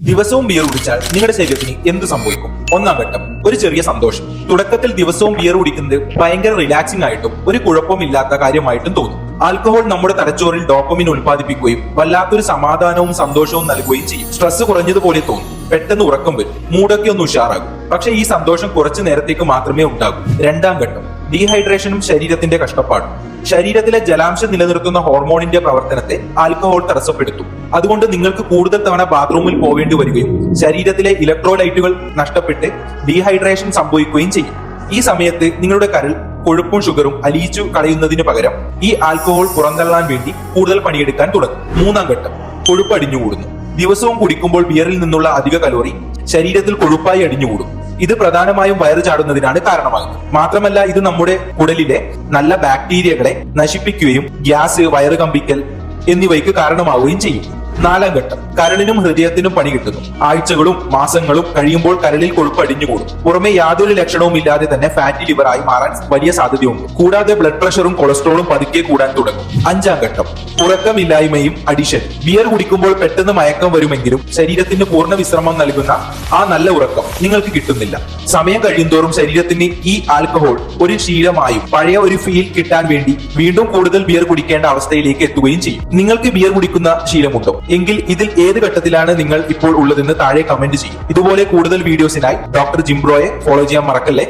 ദിവസവും ബിയർ കുടിച്ചാൽ നിങ്ങളുടെ ശരീരത്തിന് എന്ത് സംഭവിക്കും? ഒന്നാം ഘട്ടം, ഒരു ചെറിയ സന്തോഷം. തുടക്കത്തിൽ ദിവസവും ബിയർ കുടിക്കുന്നത് ഭയങ്കര റിലാക്സിംഗ് ആയിട്ടും ഒരു കുഴപ്പമില്ലാത്ത കാര്യമായിട്ടും തോന്നും. ആൽക്കഹോൾ നമ്മുടെ തലച്ചോറിൽ ഡോപ്പമിൻ ഉൽപ്പാദിപ്പിക്കുകയും വല്ലാത്തൊരു സമാധാനവും സന്തോഷവും നൽകുകയും ചെയ്യും. സ്ട്രെസ് കുറഞ്ഞതുപോലെ തോന്നും, പെട്ടെന്ന് ഉറക്കം വരും, മൂടൊക്കെ ഒന്ന് ഉഷാറാകും. പക്ഷെ ഈ സന്തോഷം കുറച്ചു നേരത്തേക്ക് മാത്രമേ ഉണ്ടാകൂ. രണ്ടാം ഘട്ടം, ഡീഹൈഡ്രേഷനും ശരീരത്തിന്റെ കഷ്ടപ്പാടും. ശരീരത്തിലെ ജലാംശം നിലനിർത്തുന്ന ഹോർമോണിന്റെ പ്രവർത്തനത്തെ ആൽക്കഹോൾ തടസ്സപ്പെടുത്തും. അതുകൊണ്ട് നിങ്ങൾക്ക് കൂടുതൽ തവണ ബാത്റൂമിൽ പോവേണ്ടി വരികയും ശരീരത്തിലെ ഇലക്ട്രോലൈറ്റുകൾ നഷ്ടപ്പെട്ട് ഡീഹൈഡ്രേഷൻ സംഭവിക്കുകയും ചെയ്യും. ഈ സമയത്ത് നിങ്ങളുടെ കരൾ കൊഴുപ്പും ഷുഗറും അലിയിച്ചു കളയുന്നതിന് പകരം ഈ ആൽക്കഹോൾ പുറന്തള്ളാൻ വേണ്ടി കൂടുതൽ പണിയെടുക്കാൻ തുടങ്ങും. മൂന്നാം ഘട്ടം, കൊഴുപ്പ് അടിഞ്ഞുകൂടുന്നു. ദിവസവും കുടിക്കുമ്പോൾ ബിയറിൽ നിന്നുള്ള അധിക കലോറി ശരീരത്തിൽ കൊഴുപ്പായി അടിഞ്ഞുകൂടും. ഇത് പ്രധാനമായും വയറ് ചാടുന്നതിനാണ് കാരണമാകുന്നത്. മാത്രമല്ല ഇത് നമ്മുടെ കുടലിലെ നല്ല ബാക്ടീരിയകളെ നശിപ്പിക്കുകയും ഗ്യാസ്, വയറ് കമ്പിക്കൽ എന്നിവയ്ക്ക് കാരണമാവുകയും ചെയ്യും. നാലാം ഘട്ടം, കരളിനും ഹൃദയത്തിനും പണി കിട്ടുന്നു. ആഴ്ചകളും മാസങ്ങളും കഴിയുമ്പോൾ കരളിൽ കൊഴുപ്പ് അടിഞ്ഞുകൂടും. പുറമെ യാതൊരു ലക്ഷണവും ഇല്ലാതെ തന്നെ ഫാറ്റി ലിവറായി മാറാൻ വലിയ സാധ്യതയുണ്ട്. കൂടാതെ ബ്ലഡ് പ്രഷറും കൊളസ്ട്രോളും പതുക്കെ കൂടാൻ തുടങ്ങും. അഞ്ചാം ഘട്ടം, ഉറക്കമില്ലായ്മയും അഡിഷൻ. ബിയർ കുടിക്കുമ്പോൾ പെട്ടെന്ന് മയക്കം വരുമെങ്കിലും ശരീരത്തിന് പൂർണ്ണ വിശ്രമം നൽകുന്ന ആ നല്ല ഉറക്കം നിങ്ങൾക്ക് കിട്ടുന്നില്ല. സമയം കഴിയുന്തോറും ശരീരത്തിന് ഈ ആൽക്കഹോൾ ഒരു ശീലമായും പഴയ ഒരു ഫീൽ കിട്ടാൻ വേണ്ടി വീണ്ടും കൂടുതൽ ബിയർ കുടിക്കേണ്ട അവസ്ഥയിലേക്ക് എത്തുകയും ചെയ്യും. നിങ്ങൾക്ക് ബിയർ കുടിക്കുന്ന ശീലമുണ്ടോ? എങ്കിൽ ഇതിൽ ഏത് ഘട്ടത്തിലാണ് നിങ്ങൾ ഇപ്പോൾ ഉള്ളതെന്ന് താഴെ കമന്റ് ചെയ്യും. ഇതുപോലെ കൂടുതൽ വീഡിയോസിനായി ഡോക്ടർ ജിംബ്രോയെ ഫോളോ ചെയ്യാൻ മറക്കല്ലേ.